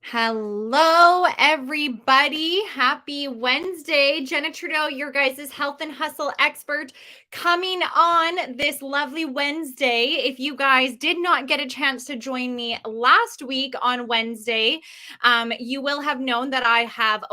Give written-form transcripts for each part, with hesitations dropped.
Hello, everybody. Happy Wednesday. Jenna Trudeau, your guys' health and hustle expert, coming on this lovely Wednesday. If you guys did not get a chance to join me last week on Wednesday, you will have known that I have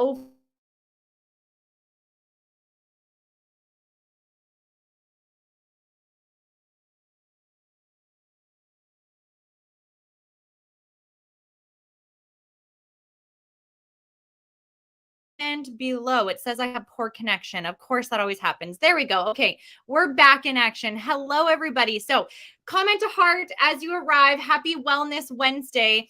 and below. It says I have poor connection. Of course, that always happens. There we go. Okay, we're back in action. Hello, everybody. So, comment a heart as you arrive. Happy Wellness Wednesday.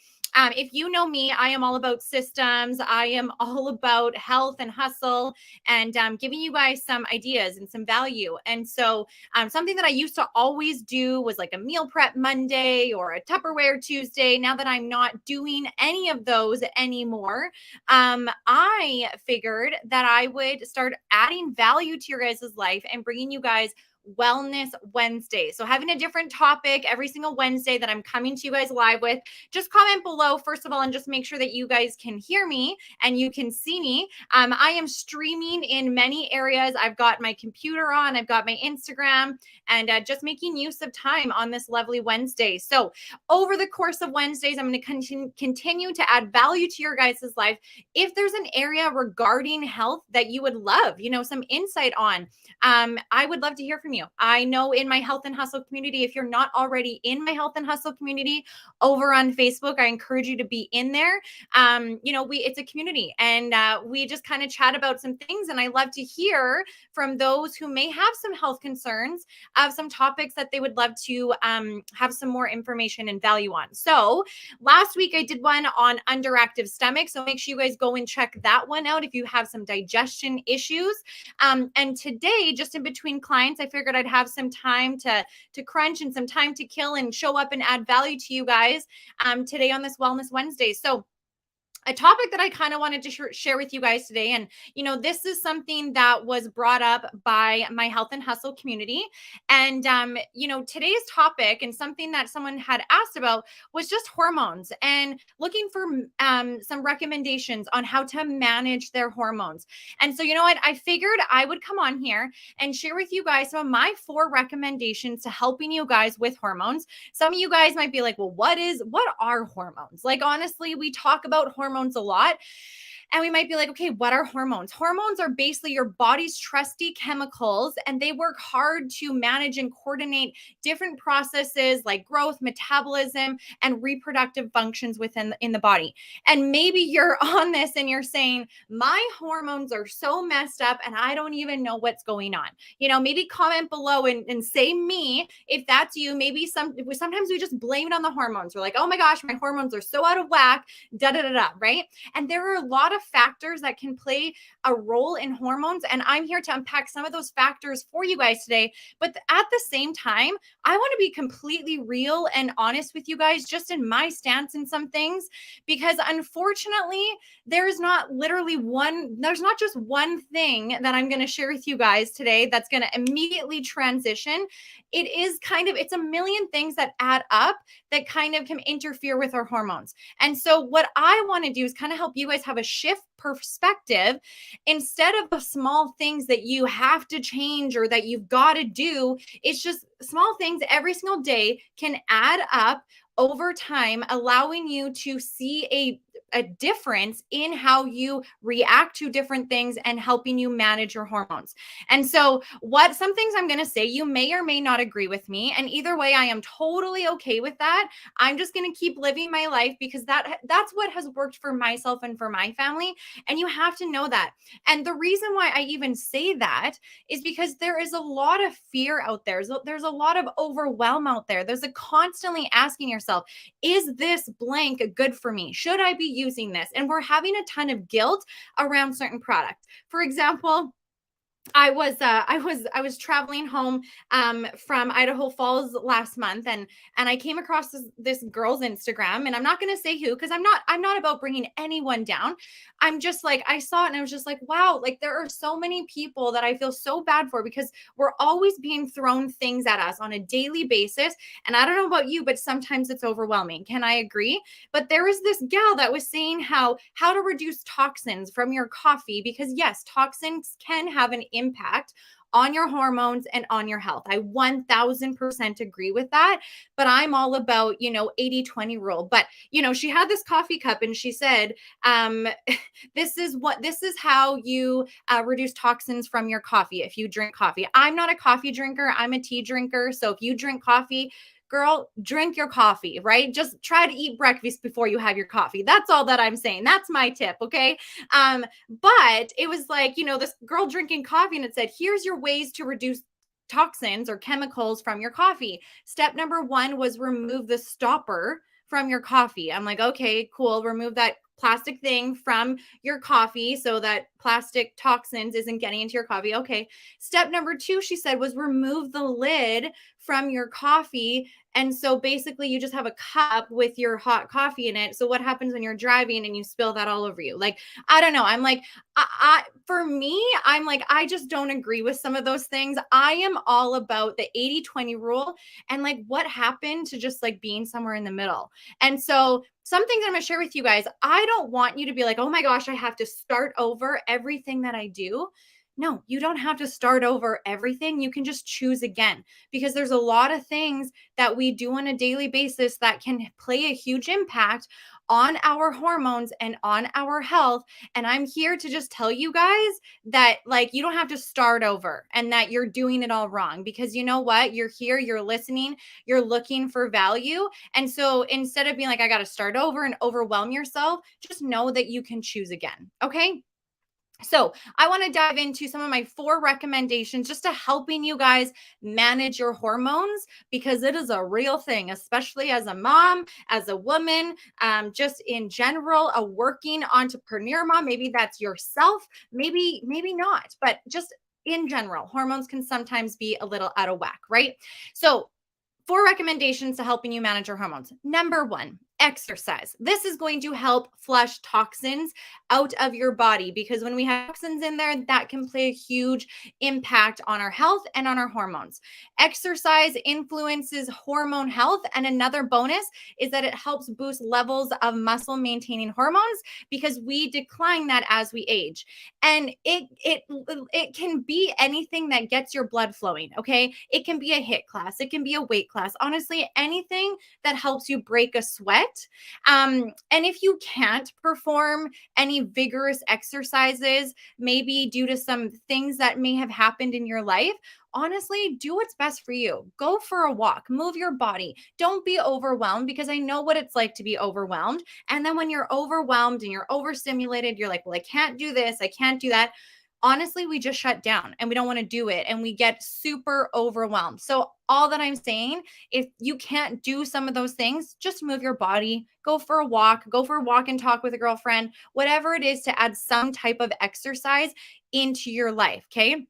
If you know me, I am all about systems. I am all about health and hustle and giving you guys some ideas and some value. And so, something that I used to always do was like a meal prep Monday or a Tupperware Tuesday. Now that I'm not doing any of those anymore, I figured that I would start adding value to your guys' life and bringing you guys Wellness Wednesday. So having a different topic every single Wednesday that I'm coming to you guys live with. Just comment below, first of all, and just make sure that you guys can hear me and you can see me. I am streaming in many areas. I've got my computer on, I've got my Instagram, and just making use of time on this lovely Wednesday. So over the course of Wednesdays, I'm going to continue to add value to your guys' life. If there's an area regarding health that you would love, some insight on, I would love to hear from you. I know in my Health and Hustle community, if you're not already in my Health and Hustle community over on Facebook, I encourage you to be in there. It's a community and we just kind of chat about some things. And I love to hear from those who may have some health concerns of some topics that they would love to have some more information and value on. So last week I did one on underactive stomach. So make sure you guys go and check that one out if you have some digestion issues. And today, just in between clients, I figured I'd have some time to crunch and some time to kill and show up and add value to you guys today on this Wellness Wednesday. So a topic that I kind of wanted to share with you guys today. And, this is something that was brought up by my Health and Hustle community. And, today's topic and something that someone had asked about was just hormones and looking for some recommendations on how to manage their hormones. And so, you know what? I figured I would come on here and share with you guys some of my 4 recommendations to helping you guys with hormones. Some of you guys might be like, well, what are hormones? Like, honestly, we talk about hormones a lot. And we might be like, okay, what are hormones? Hormones are basically your body's trusty chemicals, and they work hard to manage and coordinate different processes like growth, metabolism, and reproductive functions in the body. And maybe you're on this and you're saying, my hormones are so messed up and I don't even know what's going on. Maybe comment below and say me if that's you. Maybe sometimes we just blame it on the hormones. We're like, oh my gosh, my hormones are so out of whack, da da da da, right? And there are a lot of factors that can play a role in hormones. And I'm here to unpack some of those factors for you guys today. But at the same time, I want to be completely real and honest with you guys, just in my stance in some things, because unfortunately, there's not just one thing that I'm going to share with you guys today that's going to immediately transition. It's a million things that add up that kind of can interfere with our hormones. And so what I want to do is kind of help you guys have a shift perspective. Instead of the small things that you have to change or that you've got to do, it's just small things every single day can add up over time, allowing you to see a difference in how you react to different things and helping you manage your hormones. And so, some things I'm going to say, you may or may not agree with me. And either way, I am totally okay with that. I'm just going to keep living my life because that's what has worked for myself and for my family. And you have to know that. And the reason why I even say that is because there is a lot of fear out there. There's a lot of overwhelm out there. There's a constantly asking yourself, is this blank good for me? Should I be using this? And we're having a ton of guilt around certain products. For example, I was traveling home from Idaho Falls last month, and I came across this girl's Instagram, and I'm not going to say who, because I'm not about bringing anyone down. I'm just like, I saw it and I was just like, wow, like there are so many people that I feel so bad for, because we're always being thrown things at us on a daily basis, and I don't know about you, but sometimes it's overwhelming. Can I agree? But there was this gal that was saying how to reduce toxins from your coffee, because yes, toxins can have an impact on your hormones and on your health. I 1000% agree with that. But I'm all about, 80/20 rule. But, she had this coffee cup and she said, um, this is how you reduce toxins from your coffee if you drink coffee. I'm not a coffee drinker, I'm a tea drinker. So if you drink coffee, girl, drink your coffee, right? Just try to eat breakfast before you have your coffee. That's all that I'm saying. That's my tip, okay? But it was like, this girl drinking coffee, and it said, here's your ways to reduce toxins or chemicals from your coffee. Step number one was remove the stopper from your coffee. I'm like, okay, cool. Remove that plastic thing from your coffee so that plastic toxins isn't getting into your coffee. Okay. Step number two, she said, was remove the lid from your coffee. And so basically, you just have a cup with your hot coffee in it. So what happens when you're driving and you spill that all over you? Like, I don't know. I'm like, for me, I'm like, I just don't agree with some of those things. I am all about the 80/20 rule, and like what happened to just like being somewhere in the middle. And so, some things I'm going to share with you guys. I don't want you to be like, oh my gosh, I have to start over everything that I do. No, you don't have to start over everything. You can just choose again, because there's a lot of things that we do on a daily basis that can play a huge impact on our hormones and on our health. And I'm here to just tell you guys that, like, you don't have to start over and that you're doing it all wrong, because you know what? You're here, you're listening, you're looking for value. And so instead of being like, I got to start over and overwhelm yourself, just know that you can choose again. Okay. So, I want to dive into some of my 4 recommendations just to helping you guys manage your hormones, because it is a real thing, especially as a mom, as a woman, just in general, a working entrepreneur mom. Maybe that's yourself, maybe not, but just in general, hormones can sometimes be a little out of whack, right? So, 4 recommendations to helping you manage your hormones. Number 1, exercise. This is going to help flush toxins out of your body, because when we have toxins in there, that can play a huge impact on our health and on our hormones. Exercise influences hormone health, and another bonus is that it helps boost levels of muscle maintaining hormones, because we decline that as we age. And it can be anything that gets your blood flowing, okay? It can be a HIIT class, it can be a weight class, honestly, anything that helps you break a sweat. And if you can't perform any vigorous exercises, maybe due to some things that may have happened in your life, honestly, do what's best for you. Go for a walk, move your body. Don't be overwhelmed, because I know what it's like to be overwhelmed. And then when you're overwhelmed and you're overstimulated, you're like, well, I can't do this, I can't do that. Honestly, we just shut down and we don't want to do it, and we get super overwhelmed. So, all that I'm saying, if you can't do some of those things, just move your body, go for a walk and talk with a girlfriend, whatever it is, to add some type of exercise into your life. Okay.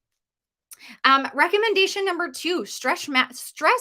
Recommendation number 2, stress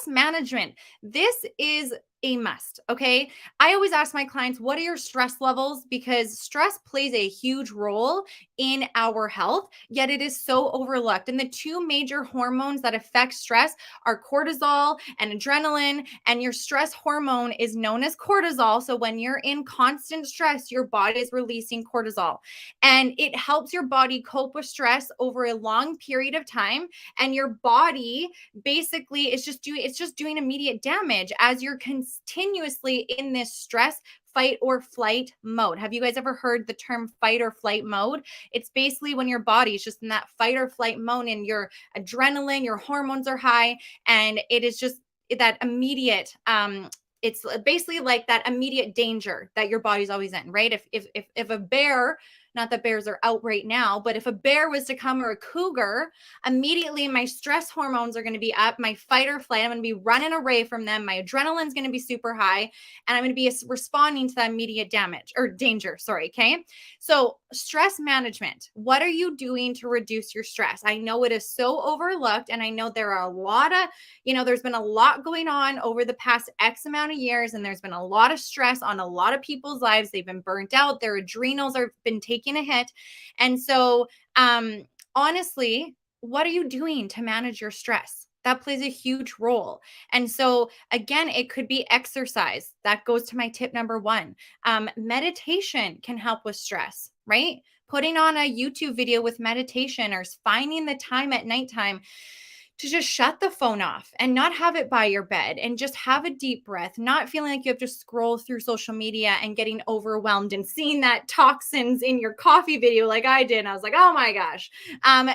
management. This is a must. Okay. I always ask my clients, what are your stress levels? Because stress plays a huge role in our health, yet it is so overlooked. And the 2 major hormones that affect stress are cortisol and adrenaline. And your stress hormone is known as cortisol. So when you're in constant stress, your body is releasing cortisol, and it helps your body cope with stress over a long period of time. And your body basically is just doing immediate damage as you're continuously in this stress, fight or flight mode. Have you guys ever heard the term fight or flight mode? It's basically when your body is just in that fight or flight mode, and your adrenaline, your hormones are high, and it is just that immediate it's basically like that immediate danger that your body's always in, right? If a bear not that bears are out right now, but if a bear was to come or a cougar, immediately my stress hormones are going to be up, my fight or flight, I'm going to be running away from them, my adrenaline's going to be super high, and I'm going to be responding to that immediate damage or danger. Sorry. Okay. So, stress management. What are you doing to reduce your stress? I know it is so overlooked, and I know there are a lot of, there's been a lot going on over the past X amount of years, and there's been a lot of stress on a lot of people's lives. They've been burnt out, their adrenals have been taking a hit. And so, honestly, what are you doing to manage your stress? That plays a huge role. And so, again, it could be exercise. That goes to my tip number one. Meditation can help with stress, right? Putting on a YouTube video with meditation or finding the time at nighttime to just shut the phone off and not have it by your bed and just have a deep breath, not feeling like you have to scroll through social media and getting overwhelmed and seeing that toxins in your coffee video like I did. And I was like, oh my gosh.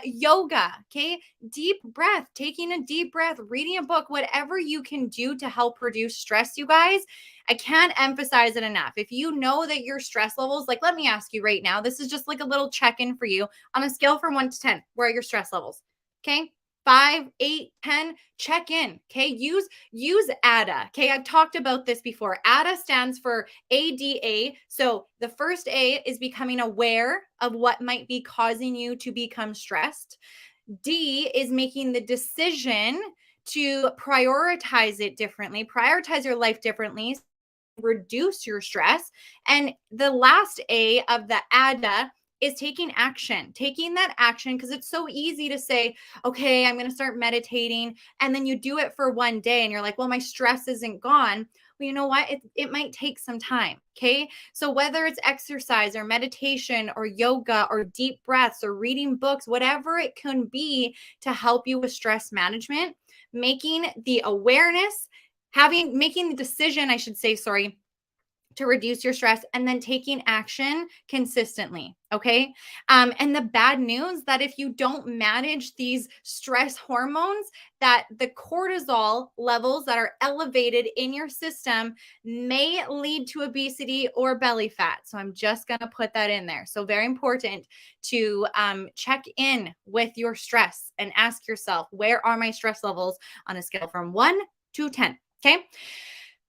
Yoga, okay? Deep breath, taking a deep breath, reading a book, whatever you can do to help reduce stress, you guys. I can't emphasize it enough. If you know that your stress levels, like, let me ask you right now, this is just like a little check-in for you on a scale from 1 to 10. Where are your stress levels? Okay. 5, 8, 10, check in. Okay. Use ADA. Okay. I've talked about this before. ADA stands for ADA. So the first A is becoming aware of what might be causing you to become stressed. D is making the decision to prioritize it differently, prioritize your life differently, reduce your stress. And the last A of the ADA is taking action, taking that action, because it's so easy to say, okay, I'm going to start meditating. And then you do it for one day and you're like, well, my stress isn't gone. Well, you know what? It might take some time. Okay. So whether it's exercise or meditation or yoga or deep breaths or reading books, whatever it can be to help you with stress management, making the awareness, making the decision, I should say, sorry, to reduce your stress, and then taking action consistently. Okay. And the bad news that if you don't manage these stress hormones, that the cortisol levels that are elevated in your system may lead to obesity or belly fat. So I'm just going to put that in there. So very important to check in with your stress and ask yourself, where are my stress levels on a scale from 1 to 10? Okay.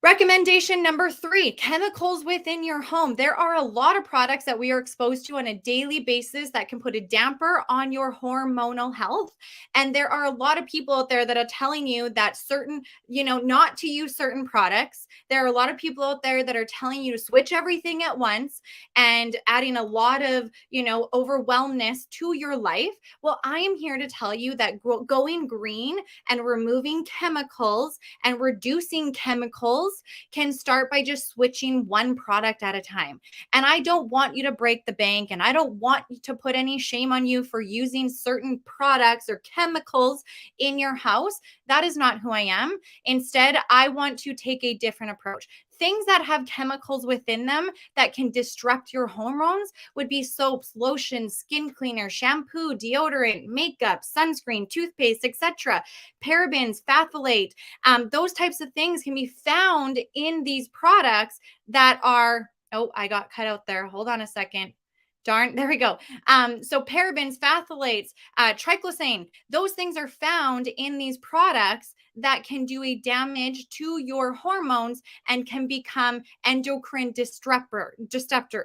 Recommendation number 3, chemicals within your home. There are a lot of products that we are exposed to on a daily basis that can put a damper on your hormonal health. And there are a lot of people out there that are telling you that certain, not to use certain products. There are a lot of people out there that are telling you to switch everything at once and adding a lot of, overwhelmness to your life. Well, I am here to tell you that going green and removing chemicals and reducing chemicals can start by just switching one product at a time. And I don't want you to break the bank, and I don't want to put any shame on you for using certain products or chemicals in your house. That is not who I am. Instead, I want to take a different approach. Things that have chemicals within them that can disrupt your hormones would be soaps, lotions, skin cleaners, shampoo, deodorant, makeup, sunscreen, toothpaste, etc. Parabens, phthalate, those types of things can be found in these products that are, oh, I got cut out there. Hold on a second. Darn, there we go. So parabens, phthalates, triclosan, those things are found in these products that can do a damage to your hormones and can become endocrine disruptor.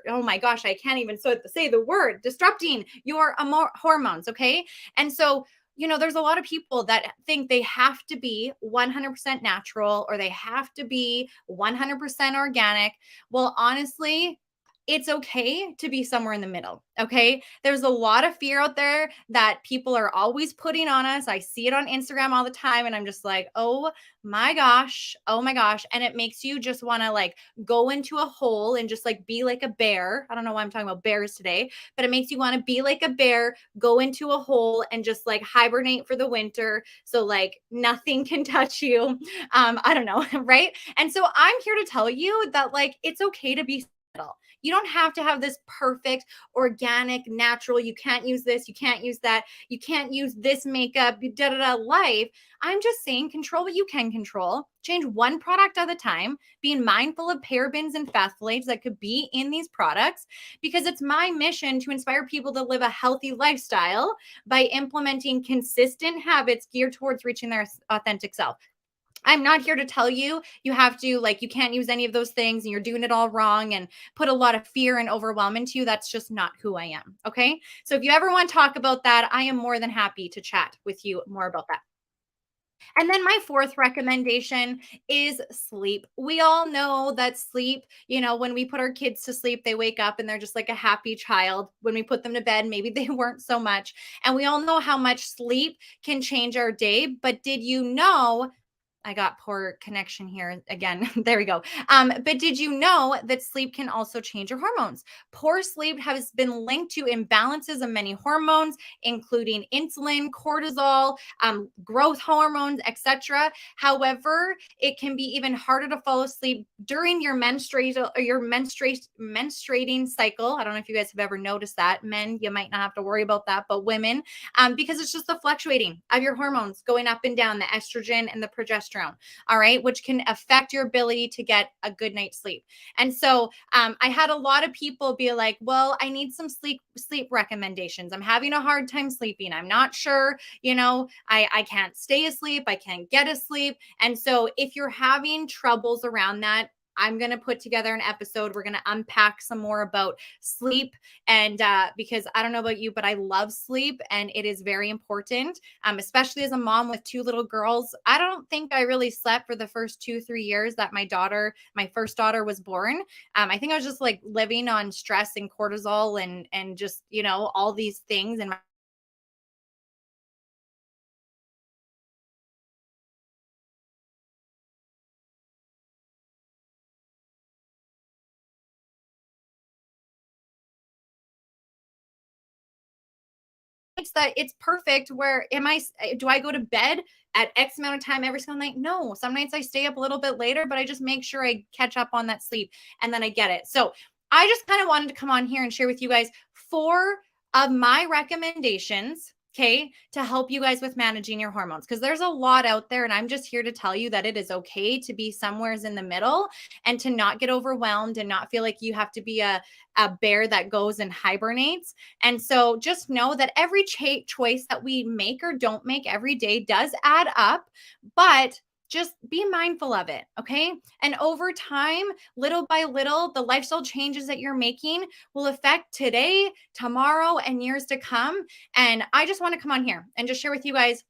Oh my gosh, I can't even say the word, disrupting your hormones. Okay. And so, there's a lot of people that think they have to be 100% natural or they have to be 100% organic. Well, honestly, it's okay to be somewhere in the middle. Okay. There's a lot of fear out there that people are always putting on us. I see it on Instagram all the time. And I'm just like, oh my gosh. Oh my gosh. And it makes you just want to go into a hole and just be like a bear. I don't know why I'm talking about bears today, but it makes you want to be like a bear, go into a hole and just hibernate for the winter. So nothing can touch you. I don't know. Right. And so I'm here to tell you that it's okay to be You don't have to have this perfect, organic, natural, you can't use this, you can't use that, you can't use this makeup, da da da life. I'm just saying, control what you can control. Change one product at a time, being mindful of parabens and phthalates that could be in these products, because it's my mission to inspire people to live a healthy lifestyle by implementing consistent habits geared towards reaching their authentic self. I'm not here to tell you you have to, like, you can't use any of those things and you're doing it all wrong and put a lot of fear and overwhelm into you. That's just not who I am. Okay. So if you ever want to talk about that, I am more than happy to chat with you more about that. And then my fourth recommendation is sleep. We all know that sleep, when we put our kids to sleep, they wake up and they're just like a happy child. When we put them to bed, maybe they weren't so much. And we all know how much sleep can change our day. But did you know I got poor connection here again. There we go. But did you know that sleep can also change your hormones? Poor sleep has been linked to imbalances of many hormones, including insulin, cortisol, growth hormones, etc. However, it can be even harder to fall asleep during your menstruating cycle. I don't know if you guys have ever noticed that. Men, you might not have to worry about that, but women, because it's just the fluctuating of your hormones going up and down, the estrogen and the progesterone, all right, which can affect your ability to get a good night's sleep. And so I had a lot of people be like, well, I need some sleep recommendations. I'm having a hard time sleeping. I'm not sure, I can't stay asleep. I can't get asleep. And so if you're having troubles around that, I'm going to put together an episode. We're going to unpack some more about sleep. And because I don't know about you, but I love sleep and it is very important, especially as a mom with two little girls. I don't think I really slept for the first 2-3 years that my first daughter was born. I think I was just like living on stress and cortisol and just, all these things. And that it's perfect. Where do I go to bed at X amount of time every single night? No, some nights I stay up a little bit later, but I just make sure I catch up on that sleep and then I get it. So I just kind of wanted to come on here and share with you guys 4 of my recommendations, okay, to help you guys with managing your hormones, because there's a lot out there and I'm just here to tell you that it is okay to be somewheres in the middle and to not get overwhelmed and not feel like you have to be a bear that goes and hibernates. And so just know that every choice that we make or don't make every day does add up, but just be mindful of it. Okay. And over time, little by little, the lifestyle changes that you're making will affect today, tomorrow, and years to come. And I just want to come on here and just share with you guys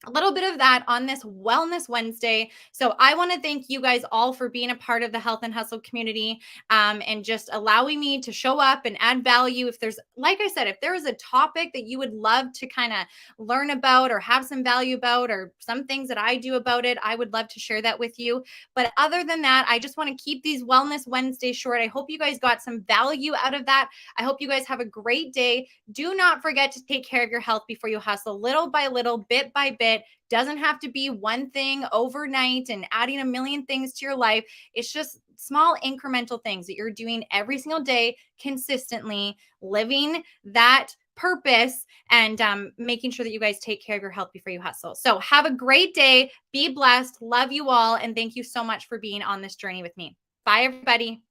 a little bit of that on this Wellness Wednesday. So I want to thank you guys all for being a part of the Health and Hustle community, and just allowing me to show up and add value. If there's, like I said, if there is a topic that you would love to kind of learn about or have some value about, or some things that I do about it, I would love to share that with you. But other than that, I just want to keep these Wellness Wednesdays short. I hope you guys got some value out of that. I hope you guys have a great day. Do not forget to take care of your health before you hustle, little by little, bit by bit. Doesn't have to be one thing overnight and adding a million things to your life. It's just small incremental things that you're doing every single day, consistently living that purpose, and making sure that you guys take care of your health before you hustle. So have a great day. Be blessed. Love you all. And thank you so much for being on this journey with me. Bye, everybody.